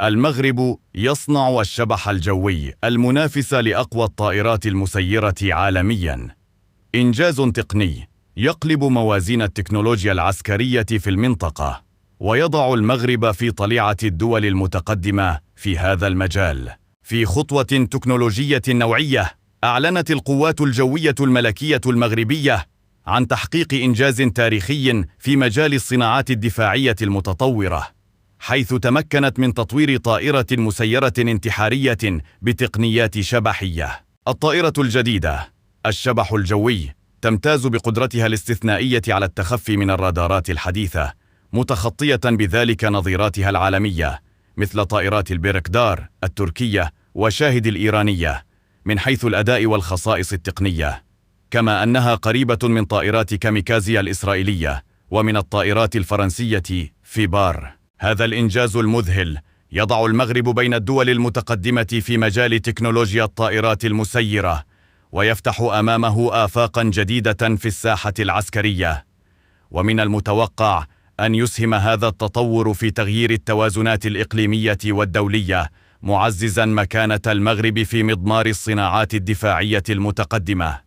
المغرب يصنع الشبح الجوي المنافس لأقوى الطائرات المسيرة عالمياً. إنجاز تقني يقلب موازين التكنولوجيا العسكرية في المنطقة، ويضع المغرب في طليعة الدول المتقدمة في هذا المجال. في خطوة تكنولوجية نوعية، أعلنت القوات الجوية الملكية المغربية عن تحقيق إنجاز تاريخي في مجال الصناعات الدفاعية المتطورة، حيث تمكنت من تطوير طائرة مسيرة انتحارية بتقنيات شبحية. الطائرة الجديدة الشبح الجوي تمتاز بقدرتها الاستثنائية على التخفي من الرادارات الحديثة، متخطية بذلك نظيراتها العالمية مثل طائرات البيركدار التركية وشاهد الإيرانية من حيث الأداء والخصائص التقنية، كما أنها قريبة من طائرات كاميكازي الإسرائيلية ومن الطائرات الفرنسية فيبار. هذا الإنجاز المذهل يضع المغرب بين الدول المتقدمة في مجال تكنولوجيا الطائرات المسيرة، ويفتح أمامه آفاقاً جديدة في الساحة العسكرية. ومن المتوقع أن يسهم هذا التطور في تغيير التوازنات الإقليمية والدولية، معززاً مكانة المغرب في مضمار الصناعات الدفاعية المتقدمة.